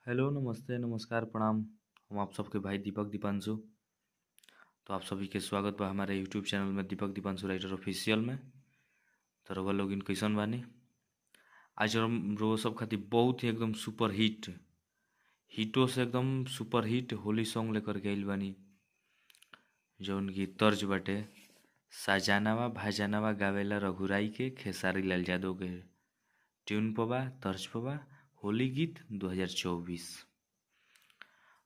Hello, नमस्ते, नमस्कार, प्रणाम। हम आप सबके भाई दीपक दीपांशु। तो आप सभी के स्वागत बा हमारे यूट्यूब चैनल में दीपक दीपांशु राइटर ऑफिशियल में। तो रउआ लोग इन कैसन बानी? आज हम रोज सब खातिर बहुत ही एकदम सुपर हिटो से एकदम सुपर हिट होली सॉन्ग लेकर के आइल बानी, जौन की तर्ज बाटे साजानावा भाजानावा गावेला रघुराई के खेसारी लाल यादव के ट्यून पबा तर्ज पबा होली गीत 2024।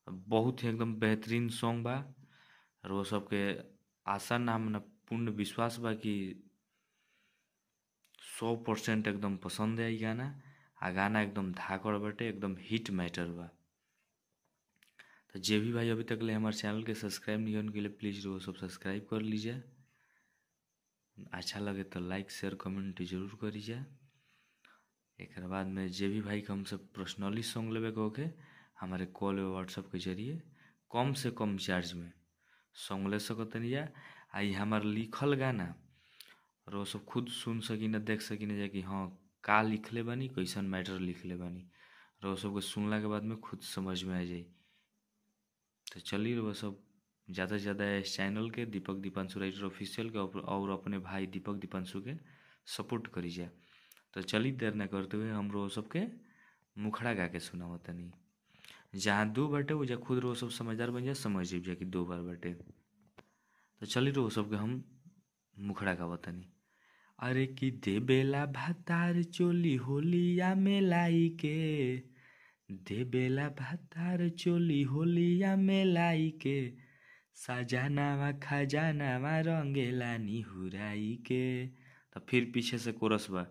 बहुत ही एकदम बेहतरीन सॉन्ग बा। और वो सबके आशा ना हमने पूर्ण विश्वास बा कि 100% एकदम पसंद आई गाना। आ गाना एकदम धाकड़ बाटे, एकदम हिट मैटर बा। तो जे भी भाई अभी तक ले हमारे चैनल के सब्सक्राइब नहीं के लिए प्लीज़ वो सब सब्सक्राइब कर लीजिए। अच्छा लगे तो लाइक शेयर कमेंट जरूर करीजिए। एक बाद में जे भी भाई के हमसे पर्सनली सॉन्ग लेवे के होके हमारे कॉल और व्हाट्सएप के जरिए कम से कम चार्ज में सॉन्ग ले सकतनी जा। आई हमार लिखल गाना और वो सब खुद सुन सकी न देख सकी न जा कि हाँ का लिखले बानी, कैसन मैटर लिखले बानी। और वो सबके सुनला के बाद में खुद समझ में आ जाई। तो चलिए वो सब ज़्यादा से ज़्यादा इस चैनल के दीपक दीपांशु राइटर ऑफिशियल के और अपने भाई दीपक दीपांशु के सपोर्ट करी जा। तो चलिए देर न करते हुए हम रो सबके मुखड़ा गा के सुनावत तनी। जहाँ दो बाटे वो जा खुद रो सब समझदार बन जा, समझ जीव जा कि 2 बार बाटे। तो चली रो सबके हम मुखड़ा गावत तनी। अरे कि देबेला भातार चोली होलिया में लाई के, देबेला भातार चोली होलिया में लाई के, सजानावा खजानावा रंगेला निहुराई के। तो फिर पीछे से कोरस बा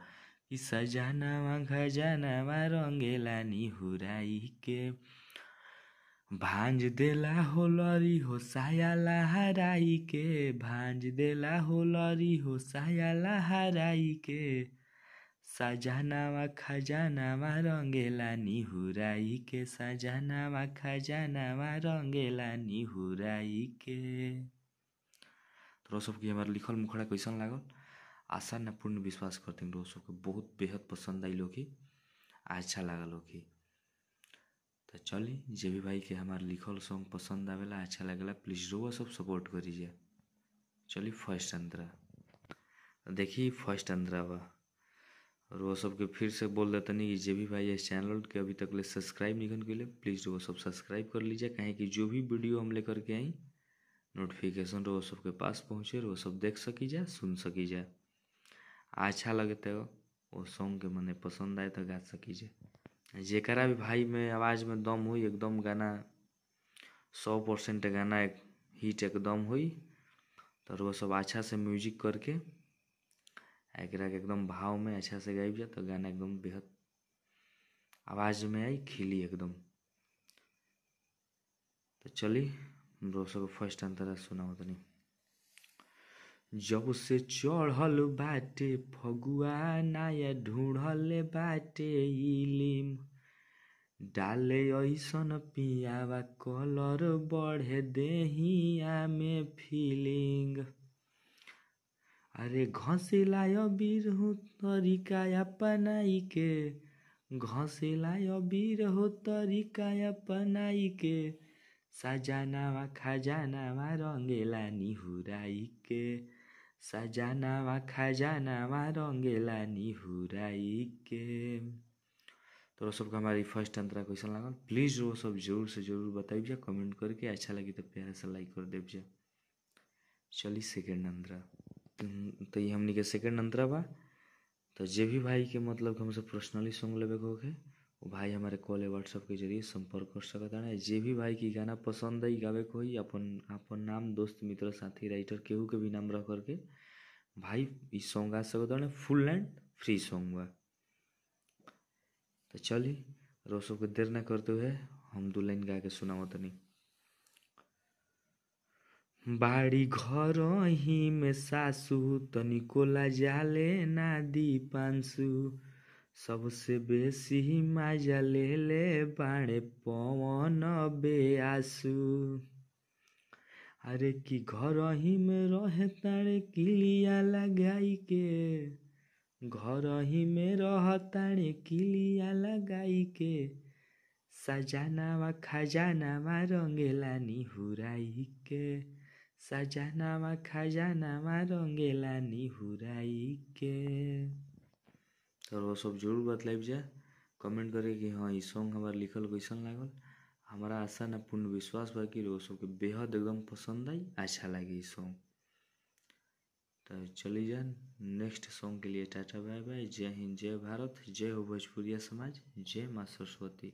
कि सजानावा खजानावा रंगेला निहुराई के, भांज देला होलरी हो साया लहराई के, भांज देला होलरी हो साया लहराई के, सजानावा खजानावा रंगेला निहुराई के, सजानावा खजानावा रंगेला निहुराई के। तो सबके हमारे लिखल मुखड़ा कैसन लागल? आशा न पूर्ण विश्वास करते हैं सबके बहुत बेहद पसंद आई लोग, अच्छा लागल लोग। तो चली जे भी भाई के हमारे लिखल सॉन्ग पसंद आवेला अच्छा लगेला प्लीज रोवा सब सपोर्ट करीजिए। चली फर्स्ट अंतरा देखी फर्स्ट अंतरा बा। और वो सबके फिर से बोल देते नहीं कि जे भी भाई इस चैनल के अभी तक ले सब्सक्राइब नहीं के लिए प्लीज़ वो सब सब्सक्राइब कर लीजिए। कहें कि जो भी वीडियो हम लेकर के आई नोटिफिकेशन वो सबके पास पहुँचे, वो सब देख सकी जाए सुन सकी जाए। अच्छा लगे तो वो सॉन्ग के मने पसंद आए तो गा सकी जाए। जेकरा भी भाई में आवाज़ में दम हुई एकदम गाना 100% गाना एक हिट एकदम हुई। तो वो सब अच्छा से म्यूजिक करके एकरा के एकदम भाव में अच्छा से गाइब जाए तो गाना एकदम बेहद आवाज़ में आई खिली एकदम। तो चली हम सब फर्स्ट अंतरा सुनाओ तनी। जब से चढ़ल बाटे फगुआ नाया ढूढ़ल बाटे इलिम, डाले ऐसन पियावा कलर बढ़े देहिया में फीलिंग। अरे घसीला बीर हो तरीका अपनाई के, घसीला बीर हो तरीका अपनाई के, सजानावा खजानावा रंगेला निहुराई के, सजानावा खजानावा रंगेला निहुराई के। तो सबका हमारी फर्स्ट अंतरा कैसा लगा प्लीज़ वो सब जरूर से जरूर बताइए कमेंट करके। अच्छा लगी तो प्यार से लाइक कर देव। चली सेकेंड अंतरा तो ये हमनी के सेकेंड अंतरा बा। तो जे भी भाई के मतलब हमसे पर्सनली सॉन्ग लेवे के होके वो भाई हमारे कॉल या व्हाट्सएप के जरिए संपर्क कर सकता है। जे भी भाई की गाना पसंद आई गावे को ही अपन नाम दोस्त मित्र साथी राइटर केहू के भी नाम रख करके भाई इस सॉन्ग गा सकता है। फुल एंड फ्री सॉन्ग बा। तो चली रोसो को देर न करते हुए हम 2 लाइन गा के सुनाओ तनी। बाड़ी घर ही में सासू तनिको जाले ना दीपांशु, सबसे बेसी मजा ले ले बाणे पवन बेआसु। अरे कि घर ही में रहे तारे किलिया लगाई के, घर ही में रह तारे किलिया लगाई के, सजनावा खजानामा रंगेला निहुराई के, सजनावा खजानामा रंगेला निहुराई के। तो वो सब जरूर बतलाइब जा, कमेंट करे कि हाँ ये सॉन्ग हमारा लिखल कैसन लागल। हमारा आशा न पूर्ण विश्वास बा कि वो सबके बेहद एकदम पसंद आई, अच्छा लगे ये सॉन्ग। तो चली जा नेक्स्ट सॉन्ग के लिए टाटा बाय बाय। जय हिंद, जय भारत, जय हो भोजपुरिया समाज, जय माँ सरस्वती।